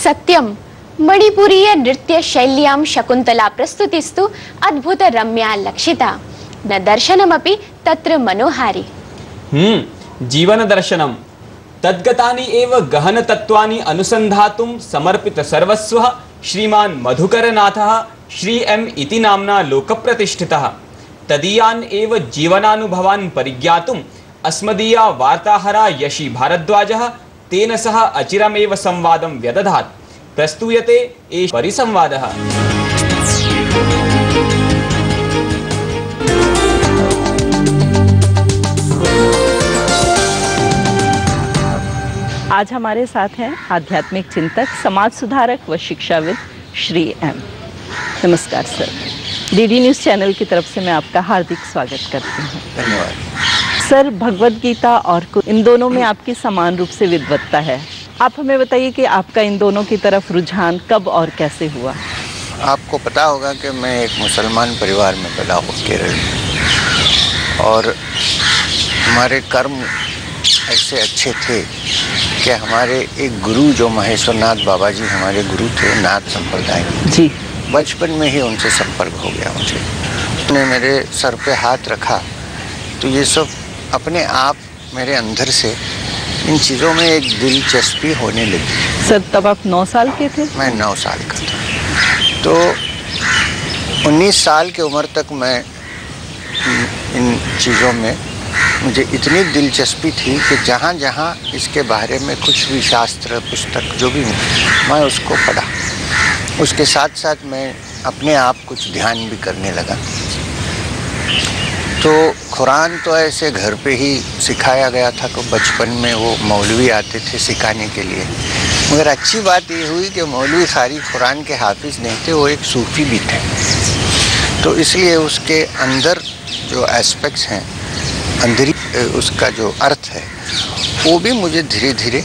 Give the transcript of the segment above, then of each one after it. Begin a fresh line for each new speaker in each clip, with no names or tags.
सत्यं मणिपुरीय नृत्य शैल्यां शकुन्तला प्रस्तुतिस्तु अद्भुत रम्या लक्षिता न दर्शनमपि तत्र मनोहारी।
जीवन दर्शनम तद्गतानि एव गहन तत्त्वानि अनुसन्धातुं समर्पित सर्वस्वः श्रीमान् मधुकरनाथः श्री एम इति नाम्ना लोकप्रतिष्ठितः। तदीयान् एव जीवनानुभवान् परिज्ञातुम् अस्मदीया वार्ताहरा यशी भारद्वाजः तेन सह अचिरमेव संवादं व्यदधात्। प्रस्तूयते एष परिसंवादः।
आज हमारे साथ हैं आध्यात्मिक चिंतक, समाज सुधारक व शिक्षाविद श्री एम। नमस्कार सर। डीडी न्यूज़ चैनल की तरफ से मैं आपका हार्दिक स्वागत करती हूँ।
धन्यवाद।
सर, भगवद गीता और इन दोनों में आपकी समान रूप से विद्वत्ता है। आप हमें बताइए कि आपका इन दोनों की तरफ रुझान कब और कैसे हुआ?
आपको पता होगा कि मैं एक मुसलमान परिवार में पैदा हो केरल में, और हमारे कर्म ऐसे अच्छे थे कि हमारे एक गुरु जो महेश्वरनाथ बाबा जी हमारे गुरु थे, नाथ संप्रदाय
जी,
बचपन में ही उनसे संपर्क हो गया मुझे। उन्होंने मेरे सर पे हाथ रखा तो ये सब अपने आप मेरे अंदर से इन चीज़ों में एक दिलचस्पी होने लगी।
सर, तब आप 9 साल के थे?
मैं 9 साल का था। तो 19 साल की उम्र तक मैं इन चीज़ों में मुझे इतनी दिलचस्पी थी कि जहाँ जहाँ इसके बारे में कुछ भी शास्त्र पुस्तक जो भी मैं उसको पढ़ा। उसके साथ साथ मैं अपने आप कुछ ध्यान भी करने लगा। तो कुरान तो ऐसे घर पे ही सिखाया गया था कि बचपन में वो मौलवी आते थे सिखाने के लिए। मगर अच्छी बात ये हुई कि मौलवी खाली कुरान के हाफिज़ नहीं थे, वो एक सूफ़ी भी थे। तो इसलिए उसके अंदर जो एस्पेक्ट्स हैं, अंदरी उसका जो अर्थ है, वो भी मुझे धीरे धीरे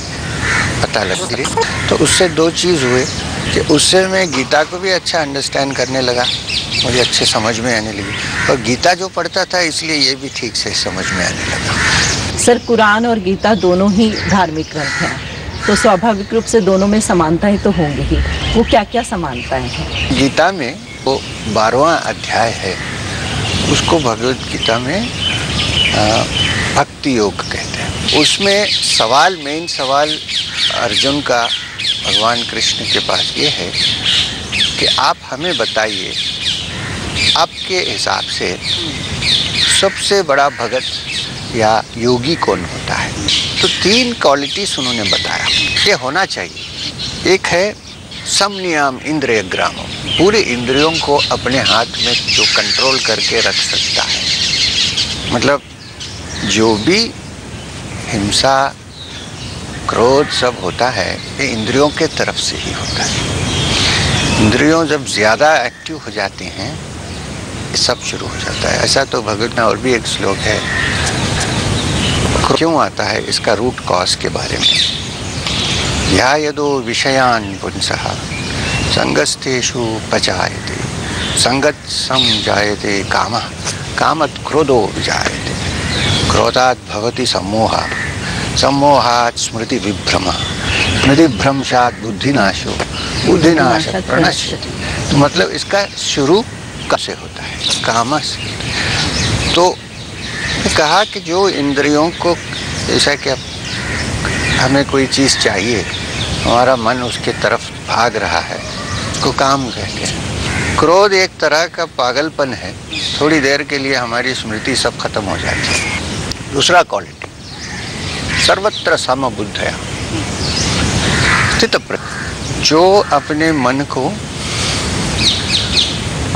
पता लग धीरे। तो उससे 2 चीज़ हुए कि उससे मैं गीता को भी अच्छा अंडरस्टैंड करने लगा, मुझे अच्छे समझ में आने लगी, और गीता जो पढ़ता था इसलिए ये भी ठीक से समझ में आने लगा।
सर, कुरान और गीता दोनों ही धार्मिक ग्रंथ हैं, तो स्वाभाविक रूप से दोनों में समानताएं तो होंगी ही। वो क्या क्या समानताएं हैं?
गीता में वो 12वां अध्याय है, उसको भगवद गीता में भक्ति योग कहते हैं। उसमें सवाल, मेन सवाल अर्जुन का भगवान कृष्ण के पास ये है कि आप हमें बताइए, आपके हिसाब से सबसे बड़ा भगत या योगी कौन होता है? तो 3 क्वालिटीज उन्होंने बताया ये होना चाहिए। एक है समनियम इंद्रिय ग्रामो, पूरे इंद्रियों को अपने हाथ में जो कंट्रोल करके रख सकता है। मतलब जो भी हिंसा, क्रोध सब होता है ये इंद्रियों के तरफ से ही होता है। इंद्रियों जब ज़्यादा एक्टिव हो जाती हैं ये सब शुरू हो जाता है। ऐसा तो भगवत में और भी एक श्लोक है, क्यों आता है इसका रूट कॉज के बारे में। ध्यायदो विषयान् पुंसः संगस्तेषु पचायते संगत संजायते कामः कामत् क्रोधो विजायते क्रोधात् भवति सम्मोहः सम्मोहात् स्मृति विभ्रमः स्मृतिभ्रंशात् बुद्धिनाशो बुद्धिनाशात् प्रणश्यति। तो मतलब इसका शुरू कब से होता है? काम से। तो कहा कि जो इंद्रियों को, जैसा कि हमें कोई चीज़ चाहिए, हमारा मन उसके तरफ भाग रहा है, उसको काम कहते हैं। क्रोध एक तरह का पागलपन है, थोड़ी देर के लिए हमारी स्मृति सब खत्म हो जाती है। दूसरा क्वालिटी सर्वत्र समबुद्धया स्थित प्रज्ञ, जो अपने मन को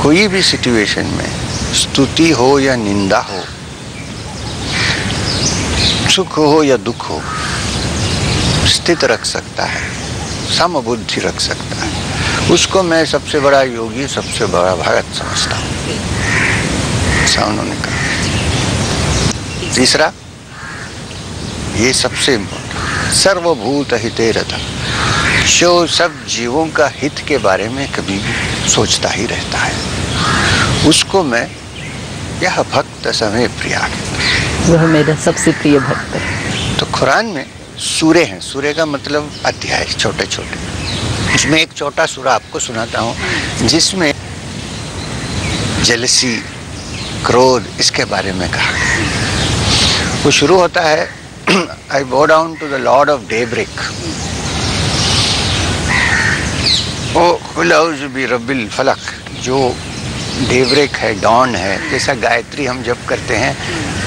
कोई भी सिचुएशन में, स्तुति हो या निंदा हो, सुख हो या दुख हो, स्थित रख सकता है, समबुद्धि रख सकता है, उसको मैं सबसे बड़ा योगी, सबसे बड़ा भगत समझता हूँ। ऐसा उन्होंने कहा। तीसरा, ये सबसे इम्पोर्टेंट, सर्वभूत हिते रतः, जो सब जीवों का हित के बारे में कभी भी सोचता ही रहता है, उसको मैं यह भक्त समय प्रिया,
वह मेरा सबसे प्रिय भक्त है।
तो कुरान में सूरे हैं, सूरे का मतलब अध्याय, छोटे छोटे। इसमें एक छोटा सूरा आपको सुनाता हूँ जिसमें जेलसी, क्रोध, इसके बारे में कहा। वो शुरू होता है, I bow down to the lord of daybreak, ओ कुल औज़ु बि रब्बिल फलक, जो डे ब्रेक है, डॉन है। जैसा गायत्री हम जप करते हैं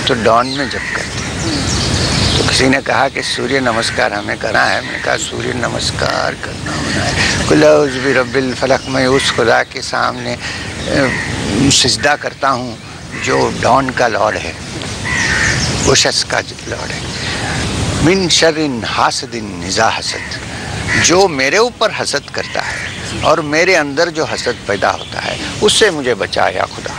तो डॉन में जप करते हैं। तो किसी ने कहा कि सूर्य नमस्कार हमें करना है। मैंने कहा सूर्य नमस्कार करना होना है, कुल औज़ु बि रब्बिल फलक, मैं उस खुदा के सामने सिजदा करता हूँ जो डॉन का लॉर्ड है, उशस का लॉर्ड है। मिन शर्रिन हासदिन इज़ा हसद, जो मेरे ऊपर हसद करता है और मेरे अंदर जो हसद पैदा होता है उससे मुझे बचाया खुदा।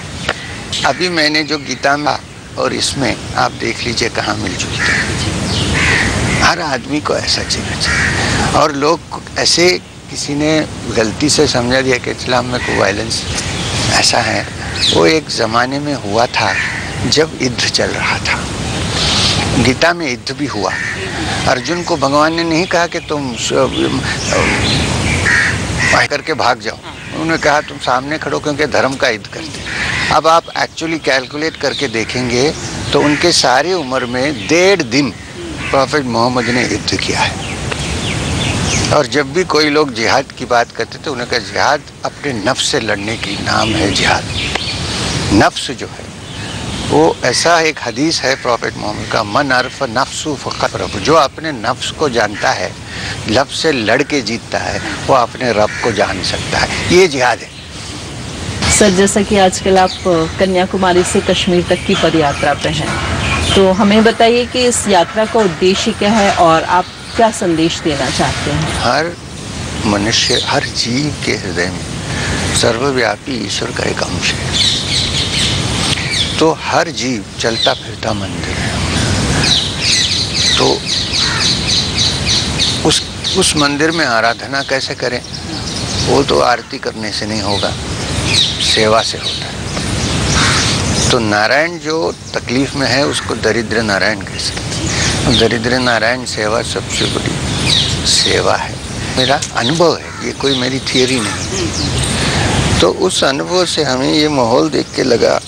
अभी मैंने जो गीता में और इसमें आप देख लीजिए कहाँ मिल चुकी है। हर आदमी को ऐसा जीना चाहिए। और लोग ऐसे, किसी ने गलती से समझा दिया कि इस्लाम में कोई वायलेंस ऐसा है। वो एक ज़माने में हुआ था जब युद्ध चल रहा था। गीता में युद्ध भी हुआ। अर्जुन को भगवान ने नहीं कहा कि तुम करके भाग जाओ, उन्होंने कहा तुम सामने खड़ो क्योंकि धर्म का युद्ध करते। अब आप एक्चुअली कैलकुलेट करके देखेंगे तो उनके सारे उम्र में 1.5 दिन प्रॉफेट मोहम्मद ने युद्ध किया है। और जब भी कोई लोग जिहाद की बात करते थे उन्होंने कहा जिहाद अपने नफ्स से लड़ने की नाम है जिहाद। नफ्स जो है वो ऐसा एक हदीस है प्रॉफेट मोहम्मद का, मन अरफ नफ्सु फ़क़त रब, जो अपने नफ्स को जानता है, लफ्ज़ से लड़ के जीतता है, वो अपने रब को जान सकता है। ये जिहाद है।
सर, जैसा कि आजकल आप कन्याकुमारी से कश्मीर तक की पदयात्रा पे हैं, तो हमें बताइए कि इस यात्रा का उद्देश्य क्या है और आप क्या संदेश देना चाहते हैं?
हर मनुष्य, हर जीव के हृदय में सर्वव्यापी ईश्वर का एक अंश है। तो हर जीव चलता फिरता मंदिर है। तो उस मंदिर में आराधना कैसे करें? वो तो आरती करने से नहीं होगा, सेवा से होता है। तो नारायण जो तकलीफ में है उसको दरिद्र नारायण कह सकते हैं। दरिद्र नारायण सेवा सबसे बड़ी सेवा है। मेरा अनुभव है, ये कोई मेरी थियरी नहीं। तो उस अनुभव से हमें ये माहौल देख के लगा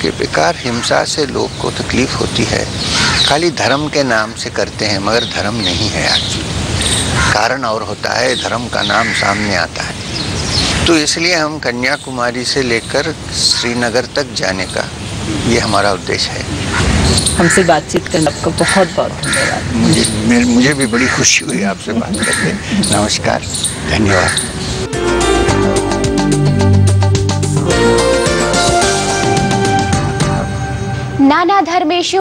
कि बेकार हिंसा से लोग को तकलीफ होती है, खाली धर्म के नाम से करते हैं, मगर धर्म नहीं है एक्चुअली। कारण और होता है, धर्म का नाम सामने आता है। तो इसलिए हम कन्याकुमारी से लेकर श्रीनगर तक जाने का ये हमारा उद्देश्य है।
हमसे बातचीत करने आपका बहुत बहुत धन्यवाद।
मुझे भी बड़ी खुशी हुई आपसे बात करके। नमस्कार, धन्यवाद।
नाना धर्मेषु